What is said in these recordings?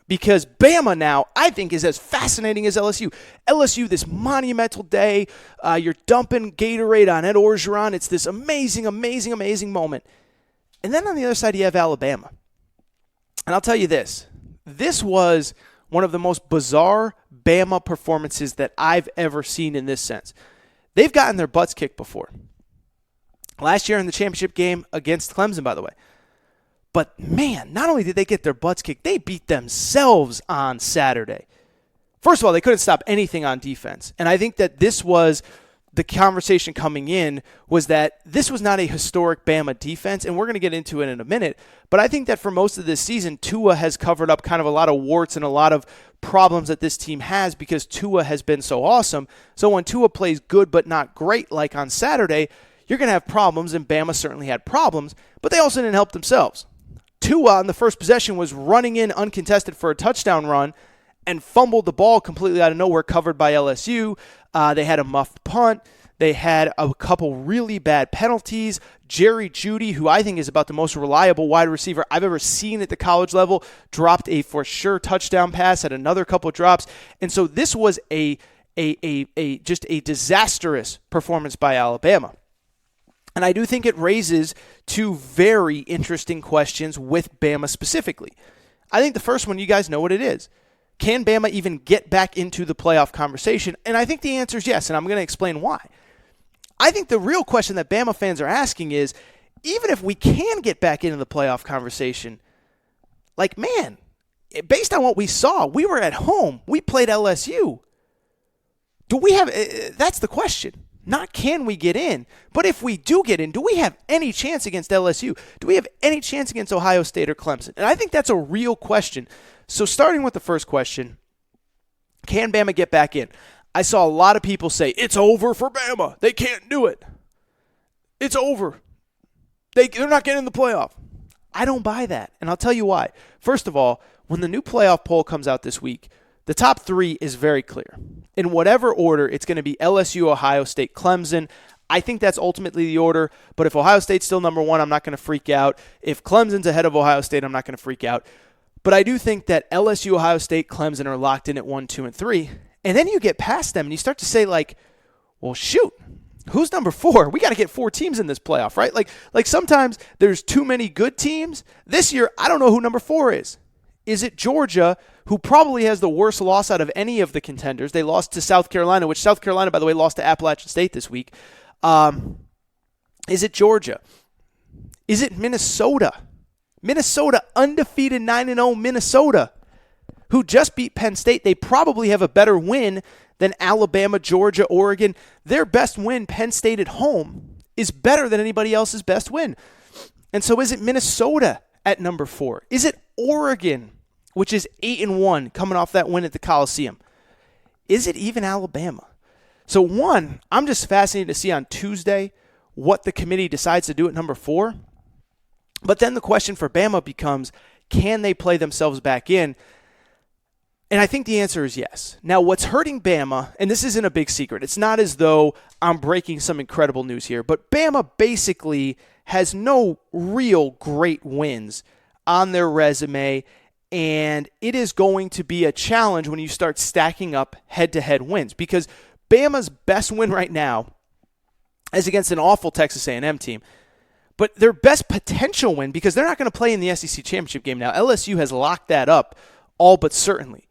Because Bama now, I think, is as fascinating as LSU. LSU, this monumental day. You're dumping Gatorade on Ed Orgeron. It's this amazing, amazing, amazing moment. And then on the other side, you have Alabama. And I'll tell you this. This was one of the most bizarre Bama performances that I've ever seen in this sense. They've gotten their butts kicked before. Last year in the championship game against Clemson, by the way. But, man, not only did they get their butts kicked, they beat themselves on Saturday. First of all, they couldn't stop anything on defense. And I think that this was the conversation coming in, was that this was not a historic Bama defense, and we're going to get into it in a minute. But I think that for most of this season, Tua has covered up kind of a lot of warts and a lot of problems that this team has because Tua has been so awesome. So when Tua plays good but not great like on Saturday, you're going to have problems, and Bama certainly had problems, but they also didn't help themselves. Tua on the first possession was running in uncontested for a touchdown run and fumbled the ball completely out of nowhere, covered by LSU. They had a muffed punt. They had a couple really bad penalties. Jerry Jeudy, who I think is about the most reliable wide receiver I've ever seen at the college level, dropped a for sure touchdown pass, had another couple drops. And so this was just a disastrous performance by Alabama. And I do think it raises two very interesting questions with Bama specifically. I think the first one, you guys know what it is. Can Bama even get back into the playoff conversation? And I think the answer is yes, and I'm going to explain why. I think the real question that Bama fans are asking is, even if we can get back into the playoff conversation, like, man, based on what we saw, we were at home. We played LSU. Do we have – that's the question. Not can we get in, but if we do get in, do we have any chance against LSU? Do we have any chance against Ohio State or Clemson? And I think that's a real question. So starting with the first question, can Bama get back in? I saw a lot of people say, it's over for Bama. They can't do it. It's over. They're not getting in the playoff. I don't buy that, and I'll tell you why. First of all, when the new playoff poll comes out this week, the top three is very clear. In whatever order, it's going to be LSU, Ohio State, Clemson. I think that's ultimately the order, but if Ohio State's still number one, I'm not going to freak out. If Clemson's ahead of Ohio State, I'm not going to freak out. But I do think that LSU, Ohio State, Clemson are locked in at 1, 2, and 3. And then you get past them and you start to say, like, well, shoot, who's number 4? We got to get 4 teams in this playoff, right? Like sometimes there's too many good teams. This year, I don't know who number 4 is. Is it Georgia, who probably has the worst loss out of any of the contenders? They lost to South Carolina, which South Carolina, by the way, lost to Appalachian State this week. Is it Georgia? Is it Minnesota? Minnesota, undefeated 9-0 Minnesota, who just beat Penn State. They probably have a better win than Alabama, Georgia, Oregon. Their best win, Penn State at home, is better than anybody else's best win. And so is it Minnesota at number 4? Is it Oregon, which is 8-1, coming off that win at the Coliseum? Is it even Alabama? So one, I'm just fascinated to see on Tuesday what the committee decides to do at number 4. But then the question for Bama becomes, can they play themselves back in? And I think the answer is yes. Now, what's hurting Bama, and this isn't a big secret, it's not as though I'm breaking some incredible news here, but Bama basically has no real great wins on their resume, and it is going to be a challenge when you start stacking up head-to-head wins, because Bama's best win right now is against an awful Texas A&M team. But their best potential win, because they're not going to play in the SEC championship game now. LSU has locked that up all but certainly.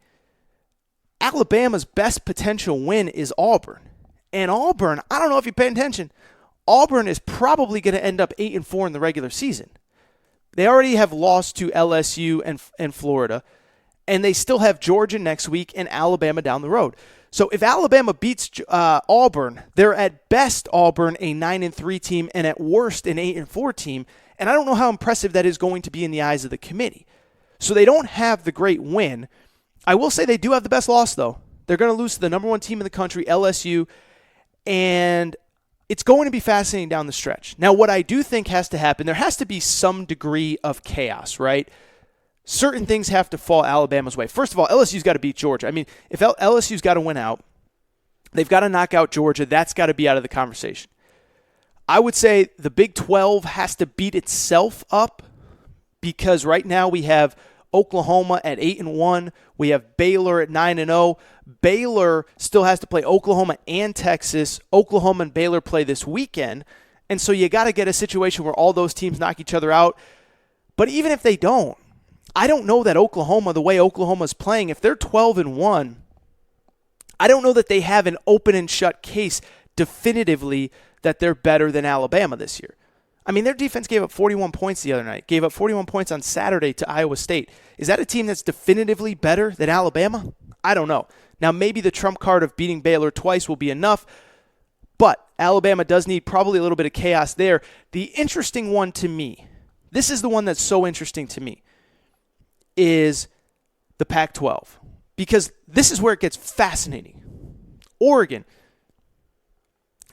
Alabama's best potential win is Auburn. And Auburn, I don't know if you pay attention, Auburn is probably going to end up 8-4 in the regular season. They already have lost to LSU and Florida, and they still have Georgia next week and Alabama down the road. So if Alabama beats Auburn, they're at best Auburn a 9-3 team and at worst an 8-4 team. And I don't know how impressive that is going to be in the eyes of the committee. So they don't have the great win. I will say they do have the best loss, though. They're going to lose to the number 1 team in the country, LSU, and it's going to be fascinating down the stretch. Now, what I do think has to happen, there has to be some degree of chaos, right? Certain things have to fall Alabama's way. First of all, LSU's got to beat Georgia. I mean, if LSU's got to win out, they've got to knock out Georgia. That's got to be out of the conversation. I would say the Big 12 has to beat itself up because right now we have Oklahoma at 8-1. We have Baylor at 9-0. Baylor still has to play Oklahoma and Texas. Oklahoma and Baylor play this weekend. And so you got to get a situation where all those teams knock each other out. But even if they don't, I don't know that Oklahoma, the way Oklahoma's playing, if they're 12-1, I don't know that they have an open and shut case definitively that they're better than Alabama this year. I mean, their defense gave up 41 points the other night, gave up 41 points on Saturday to Iowa State. Is that a team that's definitively better than Alabama? I don't know. Now, maybe the trump card of beating Baylor twice will be enough, but Alabama does need probably a little bit of chaos there. The interesting one to me, this is the one that's so interesting to me, is the Pac-12. Because this is where it gets fascinating. Oregon,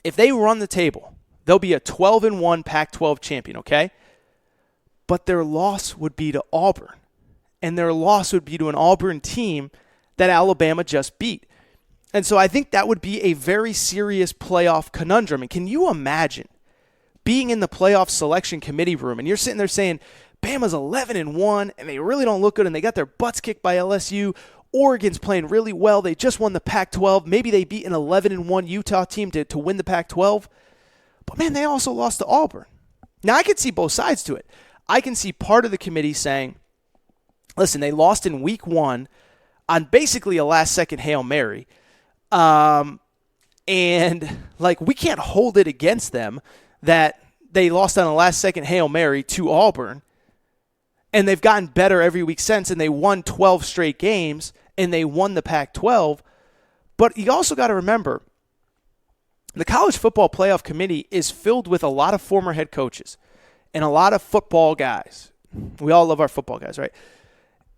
if they run the table, they'll be a 12-1 Pac-12 champion, okay? But their loss would be to Auburn. And their loss would be to an Auburn team that Alabama just beat. And so I think that would be a very serious playoff conundrum. And can you imagine being in the playoff selection committee room and you're sitting there saying, Bama's 11-1 and they really don't look good and they got their butts kicked by LSU. Oregon's playing really well. They just won the Pac-12. Maybe they beat an 11-1 Utah team to win the Pac-12. But, man, they also lost to Auburn. Now, I can see both sides to it. I can see part of the committee saying, listen, they lost in week 1 on basically a last-second Hail Mary. And, we can't hold it against them that they lost on a last-second Hail Mary to Auburn. And they've gotten better every week since, and they won 12 straight games, and they won the Pac-12. But you also got to remember, the College Football Playoff Committee is filled with a lot of former head coaches and a lot of football guys. We all love our football guys, right?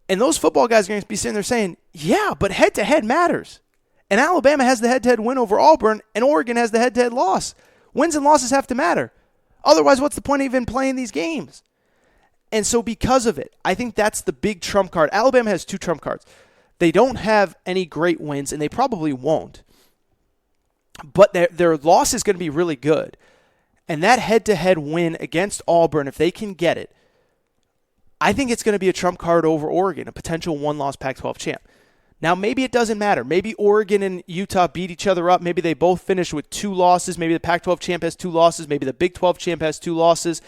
And those football guys are going to be sitting there saying, yeah, but head-to-head matters. And Alabama has the head-to-head win over Auburn, and Oregon has the head-to-head loss. Wins and losses have to matter. Otherwise, what's the point of even playing these games? And so because of it, I think that's the big trump card. Alabama has 2 trump cards. They don't have any great wins, and they probably won't. But their loss is going to be really good. And that head-to-head win against Auburn, if they can get it, I think it's going to be a trump card over Oregon, a potential one-loss Pac-12 champ. Now, maybe it doesn't matter. Maybe Oregon and Utah beat each other up. Maybe they both finish with 2 losses. Maybe the Pac-12 champ has 2 losses. Maybe the Big 12 champ has 2 losses.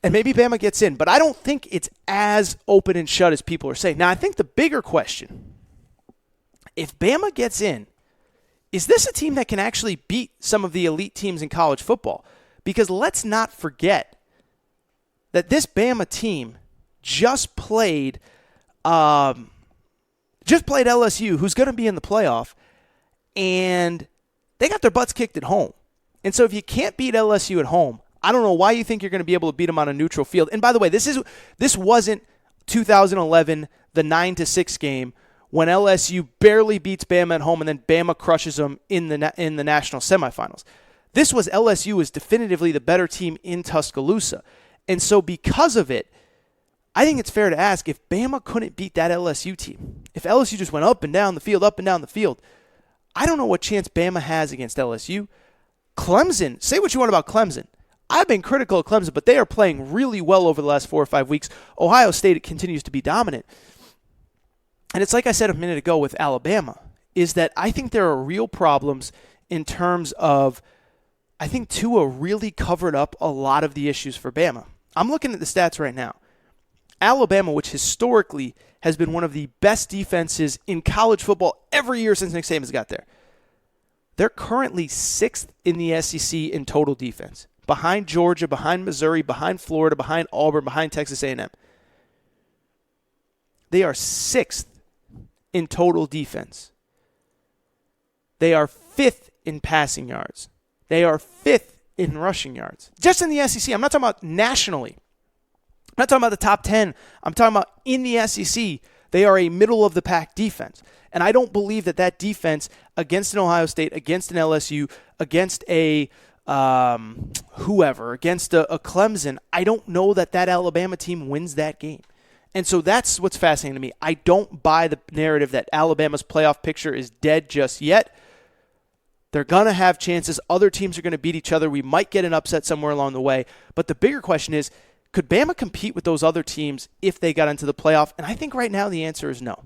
And maybe Bama gets in. But I don't think it's as open and shut as people are saying. Now, I think the bigger question, if Bama gets in, is this a team that can actually beat some of the elite teams in college football? Because let's not forget that this Bama team just played LSU, who's going to be in the playoff, and they got their butts kicked at home. And so if you can't beat LSU at home, I don't know why you think you're going to be able to beat them on a neutral field. And by the way, this wasn't 2011, the 9-6 game, when LSU barely beats Bama at home and then Bama crushes them in the national semifinals. This was LSU is definitively the better team in Tuscaloosa. And so because of it, I think it's fair to ask if Bama couldn't beat that LSU team, if LSU just went up and down the field, I don't know what chance Bama has against LSU. Clemson, say what you want about Clemson. I've been critical of Clemson, but they are playing really well over the last 4 or 5 weeks. Ohio State continues to be dominant. And it's like I said a minute ago with Alabama, is that I think there are real problems in terms of, I think Tua really covered up a lot of the issues for Bama. I'm looking at the stats right now. Alabama, which historically has been one of the best defenses in college football every year since Nick Saban's got there, they're currently 6th in the SEC in total defense, behind Georgia, behind Missouri, behind Florida, behind Auburn, behind Texas A&M. They are 6th in total defense. They are 5th in passing yards. They are 5th in rushing yards. Just in the SEC. I'm not talking about nationally. I'm not talking about the top 10. I'm talking about in the SEC. They are a middle-of-the-pack defense. And I don't believe that defense against an Ohio State, against an LSU, against a whoever, against a Clemson, I don't know that Alabama team wins that game. And so that's what's fascinating to me. I don't buy the narrative that Alabama's playoff picture is dead just yet. They're going to have chances. Other teams are going to beat each other. We might get an upset somewhere along the way. But the bigger question is, Could Bama compete with those other teams if they got into the playoff? And I think right now the answer is no.